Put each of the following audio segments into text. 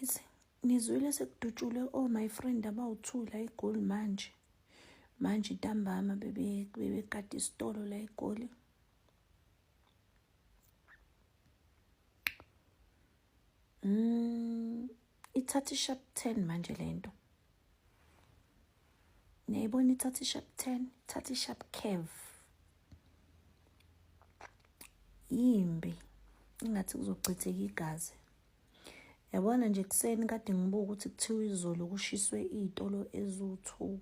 Guys, nizwile sekudutshule my friend abawu2 la eGoli manje. Manje ntambama bebekade isitolo la eGoli. Ithatha ishap 10 manje lento. Niyayibona ithatha ishap 10, ithatha ishap Kev. Yimbi. Ingathi kuzochitheka igazi. Yabona nje kuseni kade ngibuka ukuthi kuthiwa izolo kushiswe izitolo ezu2.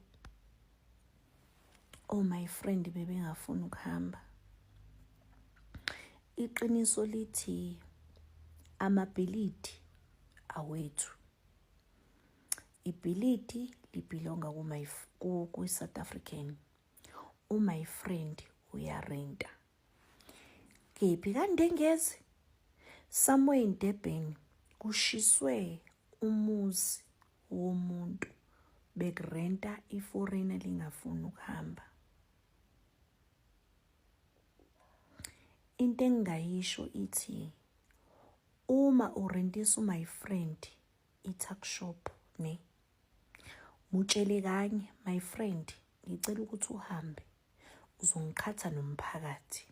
My friend bebengafuna ukuhamba. Iqiniso lithi amabhilidi awethu. Ibhilidi libelonga ku South African. My friend uyarenta. Kephi kaNdengezi? Somewhere in Durban kushiswe umuzi womuntu bekurenta iforeigner lingafuni ukuhamba. Into engayisho ithi uma urentisa my friend i-tuck shop ne mutshele kanye my friend ngicela ukuthi uhambe uzongiqhatha nomphakathi.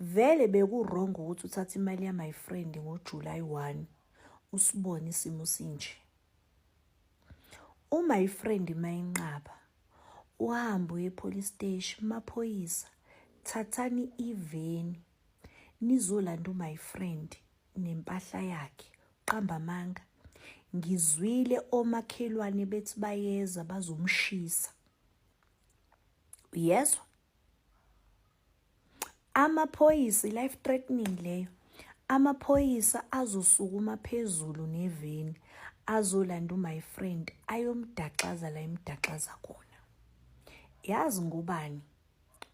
Vele bekuwrong ukuthi uthathe imali ya my friend ngoJuly 1 usibone isimo sinje. My friend mayinqaba uhamba uye police station maphoyisa thathani iveni nizolanda my friend nempahla yakhe qamba amanga. Ngizwile omakhelwane bethi bayeza bazomshisa. Yezwa amaphoyisa life threatening leyo. Amaphoyisa azosukuma phezulu neveni azolanda my friend ayomdaxaza la imdaxaza khona. Yazi ngubani?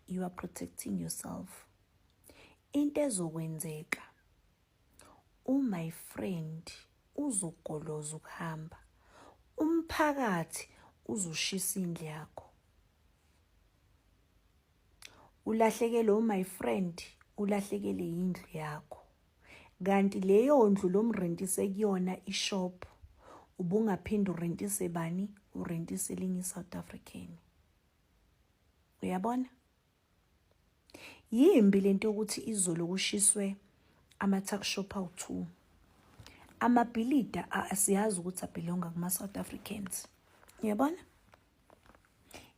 You are protecting yourself. Into ezokwenzeka my friend uzogoloza ukuhamba. Umphakathi uzoshisa indlu yakho. Ulahlekele my friend, ulahlekele indlu yakho. Kanti leyo ndlu lomrentise kuyona ishop ubungaphinda urentise bani? Urentise elinye South African. Uyabona? Yimbi lento ukuthi izolo kushiswe ama-tuck shop awu2. Amabhilida asiyazi ukuthi abelonga kuma South Africans. Uyabona?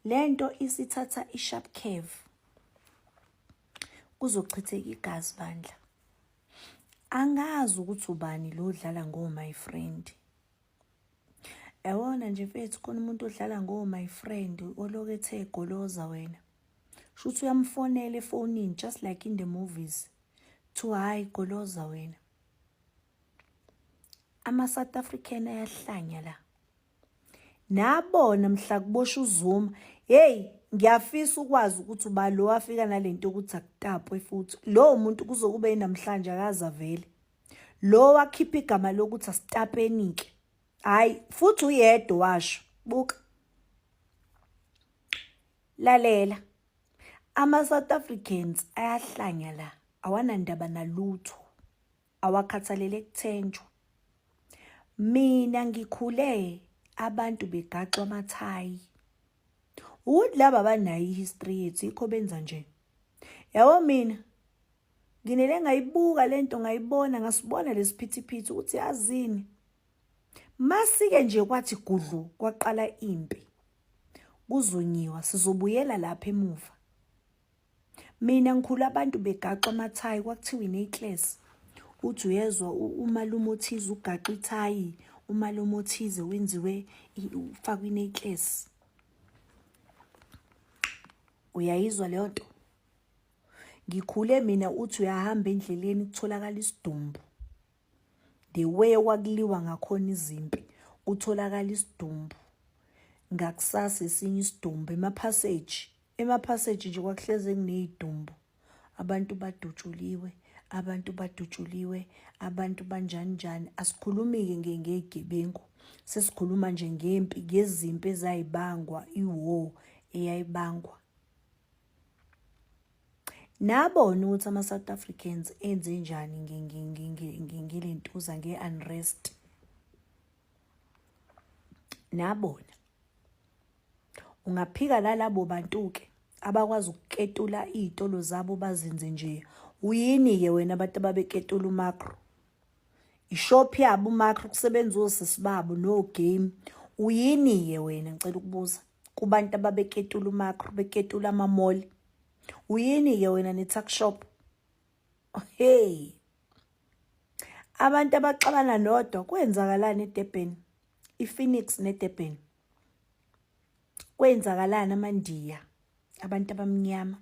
Lento isithatha ishap Kev. Kuzochitheka igazi bandla. Angazi ukuthi ubani lo dlala my friend. Yabona nje mfethu khona umuntu odlala my friend olokethe egoloza wena. Shuthi uyamfonela efonini just like in the movies. To hayi goloza wena. Ama South African ayahlanya la. Nabona mhla kubosha uZuma. Hey, ngiyafisa ukwazi ukuthi uba lo afika nalento ukuthi akutapwe futhi. Lo muntu kuzokube namhlanje akaza vele. Lo wakhipha igama lokuthi asitapenike. Hayi, futhi uyedwa washo. Buka. Lalela. Ama South Africans ayahlanya la. Awanandaba nalutho. Awakhathalele kuthenjwa. Mina ngikhule abantu begaxwa amathayi. Ukuthi laba banayo ihistory yethu ikho benza nje. Yabo mina nginele ngayibuka lento ngayibona ngasibona lesiphithiphithi ukuthi yazini. Masike nje kwathi gudlu kwaqala impi. Kuzonyiwa sizobuyela lapha emuva. Mina ngikhula abantu begaxwa amathayi kwakuthiwa ineclass. Uthi uyezwa umalume othize ugaxa ithayi, umalume othize wenziwe ufakwe ineclass. Uyayizwa leyo nto? Ngikhule mina uthi uyahamba endleleni kutholakala isidumbu. The way kwakuliwa ngakhona izimpi, utholakala isidumbu. Ngakusasa esinye isidumbu emapassage nje kwakuhleze kunezidumbu. Abantu badutshuliwe, abantu banjani. Asikhulumi-ke ngegebengu. Sesikhuluma nje ngempi, ngezimpi ezayibangwa, iwar eyayibangwa. nabona ukuthi ama-South Africans enze njani ngelentuza nge-unrest. Nabona ungaphika nalabo bantu-ke abakwazi ukuketula iy'tolo zabo bazenze nje. Uyini-ke wena abantu ababeketula uMacro? Ishop yabo uMacro kusebenza osisi babo no-game. Uyini-ke wena ngicela ukubuza kubantu ababeketula uMacro beketula ama-mall? Uyini-ke wena ne-tuck shop? Hey, abantu abaxabana nodwa kwenzakalani eDurban? IPhoenix neDurban kwenzakalani? AmaNdiya, abantu abamnyama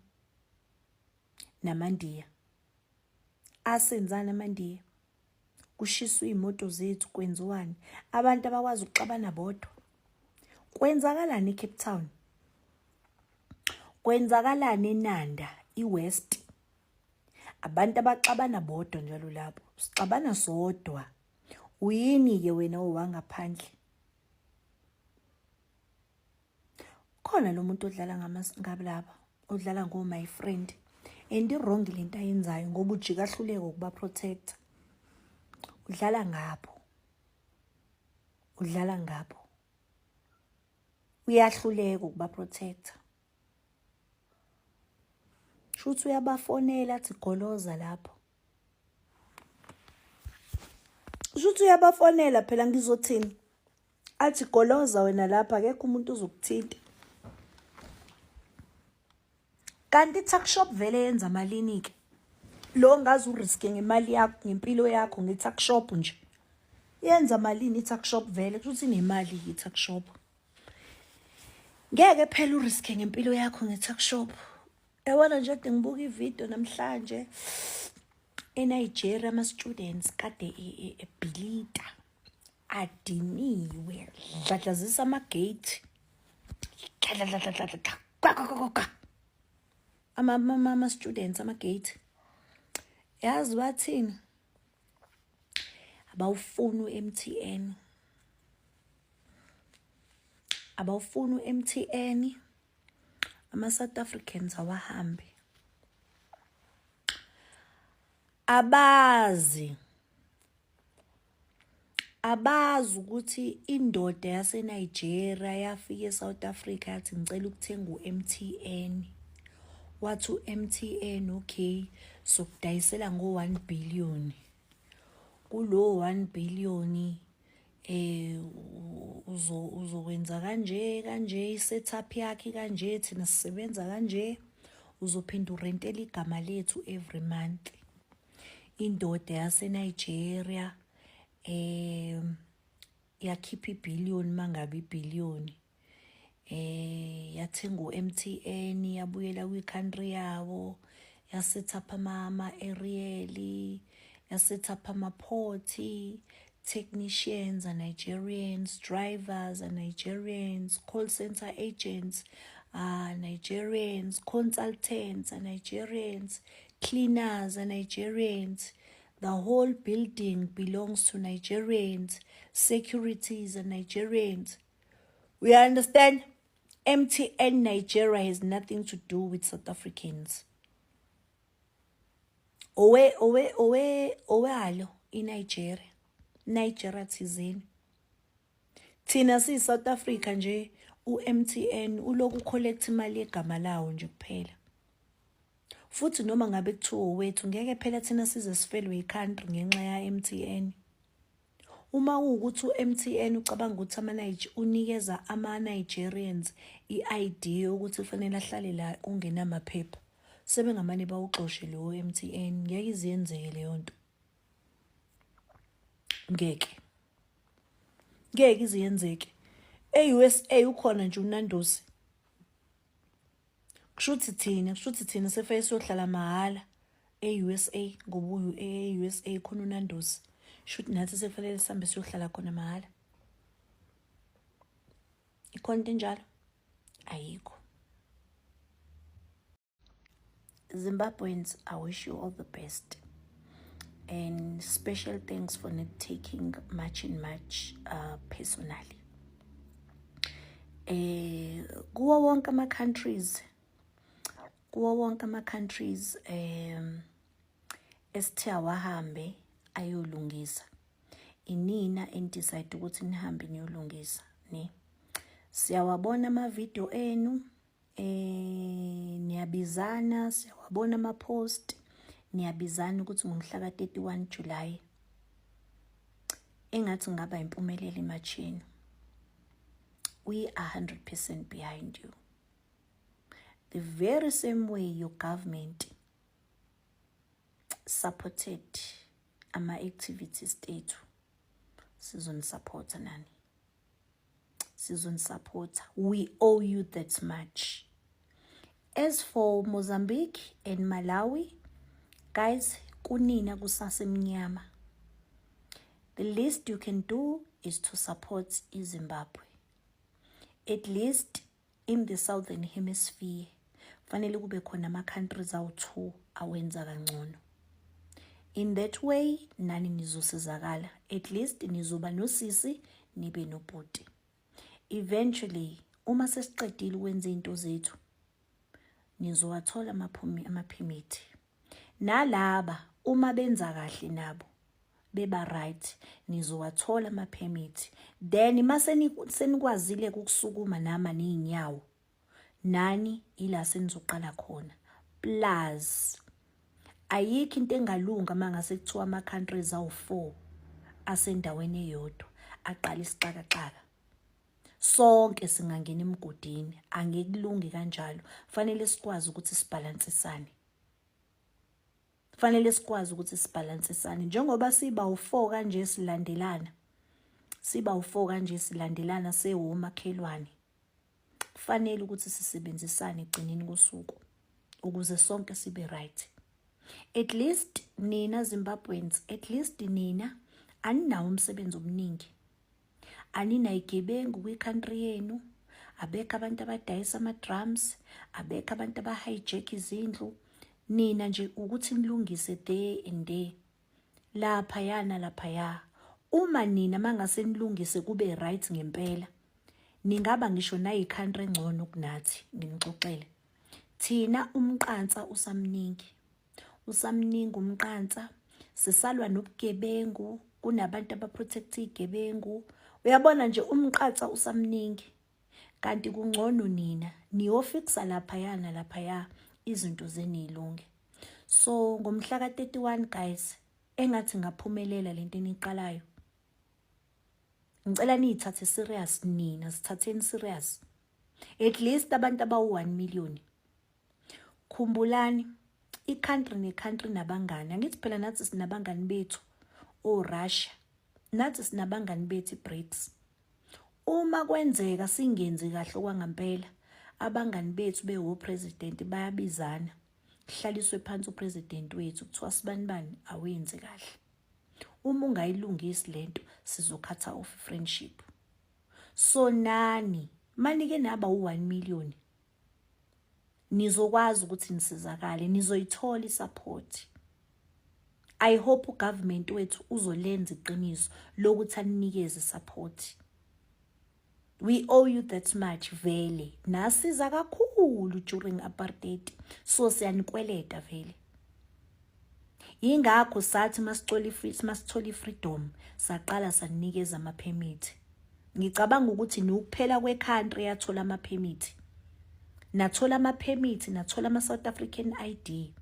namaNdiya asenzani? AmaNdiya kushiswa iy'moto zethu, kwenziwani? Abantu abakwazi ukuxabana bodwa. Kwenzakalani eCape Town? Kwenzakalani eNanda, iWest? Abantu abaxabana bodwa njalo lapho, sixabana sodwa. Uyini-ke wena owangaphandle? Khona lo muntu odlala ngabalapha, odlala ngo-my friend, and i-wrong lento ayenzayo ngoba ujika ahluleke ukuba protector. Udlala ngapho, udlala ngapho, uyahluleka ukuba protector. Shuthi uyabafonela athi goloza lapho. Shuthi uyabafonela phela ngizothini? Athi goloza wena lapha akekho umuntu uzokuthinta. Kanti i-tuck shop vele yenza malini-ke? Lo ngazi uriske ngemali yakho, ngempilo yakho nge-tuck shop nje. Yenza malini i-tuck shop vele? Kushuthi inemali i-tuck shop. Ngeke phela uriske ngempilo yakho nge-tuck shop. Yabona nje kade ngibuka ividiyo namhlanje eNigeria ama-students kade ebhilita adiniwe, dladlazisa ama-gate. Ama-students ama-gate. Yazi bathini? Abawufuni u-MTN. Abawufuni u-MTN. Ama-South Africans awahambi. Abazi ukuthi indoda yaseNigeria yafika eSouth Africa yathi ngicela ukuthenga u-MTN. Wathi u-MTN okay, sokudayisela ngo-1 billion. Kulo 1 billion uzokwenza kanje i-setup yakhe kanje, thina sisebenza kanje, uzophinda urentela igama lethu every month. Indoda yaseNigeria yakhipha i-billion mangabe i-billion. Yathenga u-MTN, yabuyela kwi-country yabo, yaset up ama-aerial, yaset up ama-port, technicians are Nigerians, drivers are Nigerians, call center agents are Nigerians, consultants are Nigerians, cleaners are Nigerians. The whole building belongs to Nigerians. Securities are Nigerians. We understand? MTN Nigeria has nothing to do with South Africans. Alo in Nigeria. Nigeria thizeni. Thina si South Africa nje, u-MTN uloku collect imali yegama lawo nje kuphela. Futhi noma ngabe kuthiwa wethu ngeke phela thina size sifelwe i-country ngenxa ya MTN. Uma ukuthi u-MTN ucabanga ukuthi unikeza ama-Nigerians i-ID ukuthi kufanele ahlale la ungenamaphepha, sebengamane bawuxoshe lo MTN. Ngeke iziyenzeke leyo nto. Ngeke iziyenzeke. E-USA ukhona nje uNandosi. Kushuthi thina sefike siyohlala mahala e-USA ngoba e-USA khona uNandosi. Shuthi nathi sekufanele sihambe siyohlala khona mahala. Ikhona into enjalo? Ayikho. Zimbabweans, I wish you all the best. And special thanks for not taking much personally. Kuwo wonke ama-countries kuwo wonke ama-countries esithe awahambe ayolungisa. Inina enidecide ukuthi nihambe niyolungisa ne. Siyawabona ama-video enu, niyabizana, siyawabona ama-post, niyabizana ukuthi ngomhla ka-31 July engathi ngaba impumelelo imatch yenu. We are 100% behind you. The very same way your government supported ama-activities ethu, sizonisupport nani. Sizonisupport. We owe you that much. As for Mozambique and Malawi, guys, kunina kusasemnyama. The least you can do is to support Zimbabwe. At least in the southern hemisphere, fanele kube khona ama-countries awu-2 awenza kangcono. In that way, nani nizosizakala. At least nizoba nosisi, nibe nobhuti. Eventually, uma sesiqedile ukwenza into zethu, nizowathola ama-permit. Nalaba, uma benza kahle nabo, beba right, nizowathola ama-permit. Then, ima senikwazile ukusukuma nama niy'nyawo, nani ila senizoqala khona. Plus, ayikho into engalunga mangase kuthiwa ama-countries awu-4 asendaweni eyodwa aqala isixakaxaka. Sonke singangena emgodini, angekulungi kanjalo. Fanele sikwazi ukuthi sibalansisane. Fanele sikwazi ukuthi sibalansisane. Njengoba siba u4 kanje silandelana. Siba u4 kanje silandelana sewomakhelwane. Fanele ukuthi sisebenzisane egcineni kosuku ukuze sonke sibe right. At least nina Zimbabweans, at least nina aninawo umsebenzi omningi. Anina igebengu kwi-country yenu, abekho abantu abadayisa ama-drums, abekho abantu aba-hijack izindlu. Nina nje ukuthi nilungise there and there. Laphaya nalaphaya. Uma nina mangase nilungise kube right ngempela, ningaba ngisho nayi-country engcono kunathi, nginixoxele. Thina umqansa usamningi. Usamningi umqansa. Sisalwa nobugebengu, kunabantu abaprotecta igebengu. Uyabona nje umqansa usamningi. Kanti kungcono nina niyofixa laphaya nalaphaya izinto zenilunge. So ngomhla ka-31 guys, engathi ngaphumelela lento eniqalayo. Ngicela niyithathe serious nina, sithatheni serious. At least abantu abawu-1 million. Khumbulani, i-country ne-country nabangani. Angithi phela nathi sinabangani bethu o-Russia. Nathi sinabangani bethu i-BRICS. Uma kwenzeka singenzi kahle kwangempela, abangani bethu bewo-president bayabizana. Kuhlaliswe phansi upresident wethu kuthiwa sibani awenzi kahle. Uma ungayilungisi lento, sizokhatha off friendship. So nani, manike naba u1 million. Nizokwazi ukuthi nisizakale, nizoyithola isupport. I hope ugovernment wethu uzolenza iqiniso lokuthi anikeze support. We owe you that much vele. Nasiza kakhulu during apartheid. So siyanikweleta vele. Ingakho sathi masithola freedom, saqala sanikeza ama-permit. Ngicabanga ukuthi ni ukuphela kwe-country yathola ama-permit. Nathola ama-permit, nathola ama-South African ID.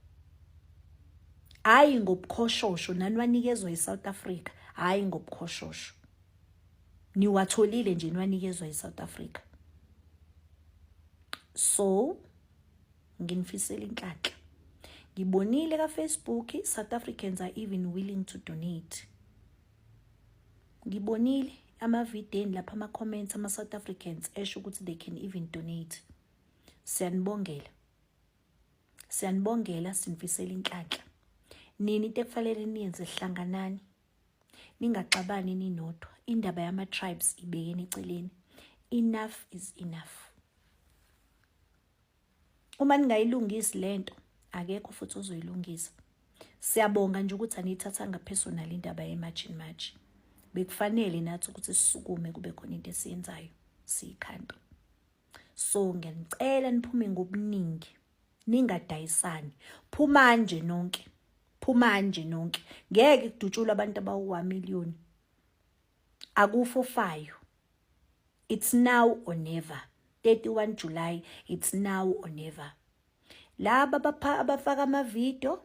Hayi ngobukhoshosho, naniwanikezwa yi-South Africa. Hayi ngobukhoshosho. Niwatholile nje niwanikezwa yi-South Africa. So, nginifisela inhlanhla. Ngibonile ka-Facebook, South Africans are even willing to donate. Ngibonile ama-video lapha ama-comments ama-South Africans esho ukuthi they can even donate. Siyanibongela. Siyanibongela, sinifisela inhlanhla. Nini into ekufanele niyenze hlanganani. Ningaxabani ninodwa. Indaba yama-tribes ibekeni eceleni. Enough is enough. Uma ningayilungisi lento, akekho futhi ozoyilungisa. Siyabonga nje ukuthi aniyithathanga personal indaba ye-match. Bekufanele nathi ukuthi sisukume kube khona into esiyenzayo siyikhanda. So ngiyanicela niphume ngobuningi. ningadayisani. Phumanje nonke. Phumanje nonke. Ngeke kudutshulwe abantu abawu-1 million. Akufofayo. It's now or never. 31 July, it's now or never. Laba abafaka ama-video,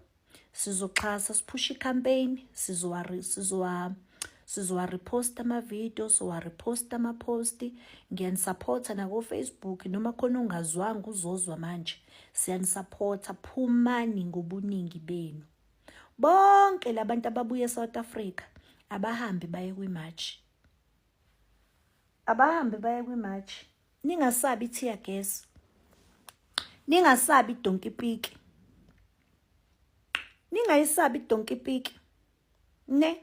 sizoxhasa siphusha i-campaign, sizowa-reposta ama-video, sizowa-reposta ama-post, ngiyanisupporta nako-Facebook, noma khona ungazwanga uzozwa manje, siyanisupporta, phumani ngobuningi benu. Bonke labantu ababuye eSouth Africa, abahambe baye kwi-march. Abahambe baye kwi-march. Ningasabi i-tear gas. Ningasabi i-donkey pik. Ningayisabi i-donkey pik. Ne?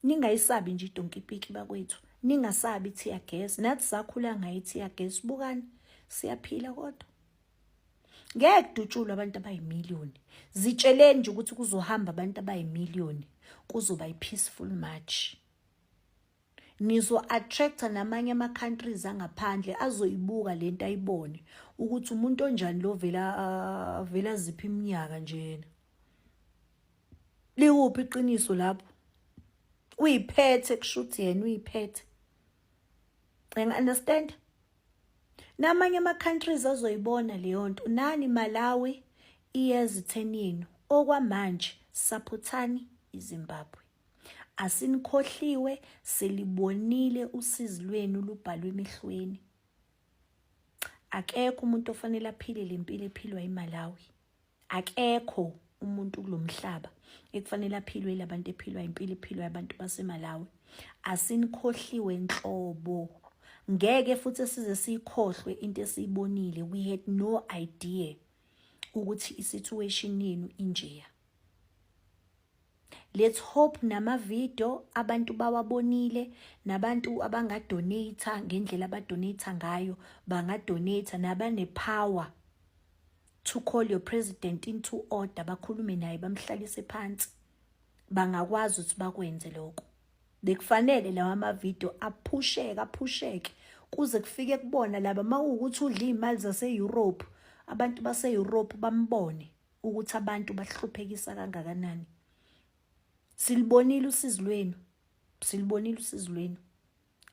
Ningayisabi nje i-donkey pik bakwethu. Ningasabi i-tear gas. Nathi sakhula ngayo i-tear gas. Bukani, siyaphila kodwa. Ngeke kudutshulwe abantu abayi-1,000,000. Zitsheleni nje ukuthi kuzohamba abantu abayi-1,000,000. Kuzoba i-peaceful march. Nizo-attracta namanye ama-countries angaphandle azoyibuka lento ayibone ukuthi umuntu onjani lo vela ziphi iminyaka njena. Likuphi iqiniso lapho? Uyiphethe kushuthi yena uyiphethe. Understand? Namanye ama-countries azoyibona leyo nto. Nani Malawi iyeza 10 yenu. Okwamanje supportani iZimbabwe. Asinikhohliwe, selibonile usizi lwenu lubhalwe emehlweni. Akekho umuntu ofanele aphile lempilo ephilwa eMalawi. Akekho umuntu kulomhlaba ekufanele aphilwe labantu ephilwa impilo ephilwa abantu baseMalawi. Asinikhohliwe enhlobo. Ngeke futhi size sikhohlwe into esiyibonile. We had no idea ukuthi isituation yenu injeya. Let's hope nama-video abantu bawabonile, nabantu abangadonate ngendlela abadonate ngayo, bangadonate, nabane-power to call your president into order, bakhulume naye bamhlalise phansi, bangakwazi ukuthi bakwenze lokho. Bekufanele lawa ama-video aphusheke kuze kufike kubona laba mawukuthi udla imali zase-Europe, abantu base-Europe bambone ukuthi abantu bahluphekisa kangakanani. Silibonile usizi lwenu. Silibonile usizi lwenu.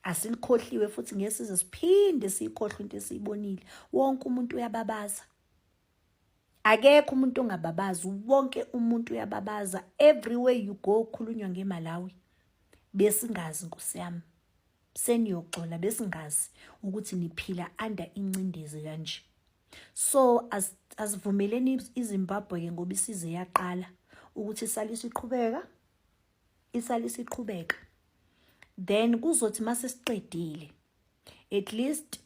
Asilikhohliwe futhi ngesize siphinde sikhohlwe into esiyibonile. Wonke umuntu uyababaza. Akekho umuntu ongababazi. Wonke umuntu uyababaza. Everywhere you go khulunywa ngeMalawi. Besingazi Nkosi yami. Seniyoxola besingazi ukuthi niphila under incindezi kanje. So asivumeleni iZimbabwe ke ngoba isize yaqala ukuthi isalise iqhubeka. Then kuzothi mase siqedile. At least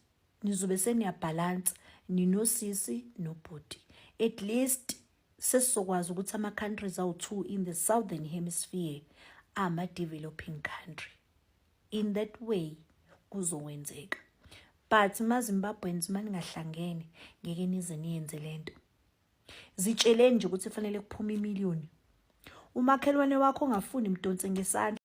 nizobe seniyabalance ninosisi nobhuti. At least sesizokwazi ukuthi ama-countries awu-2 in the southern hemisphere ama-developing country. In that way kuzowenzeka. But maZimbabweans maningahlangene ngeke nize niyenze lento. Zitsheleni nje ukuthi kufanele kuphume 1,000,000. Umakhelwane wakho ongafuni mdonse ngesandla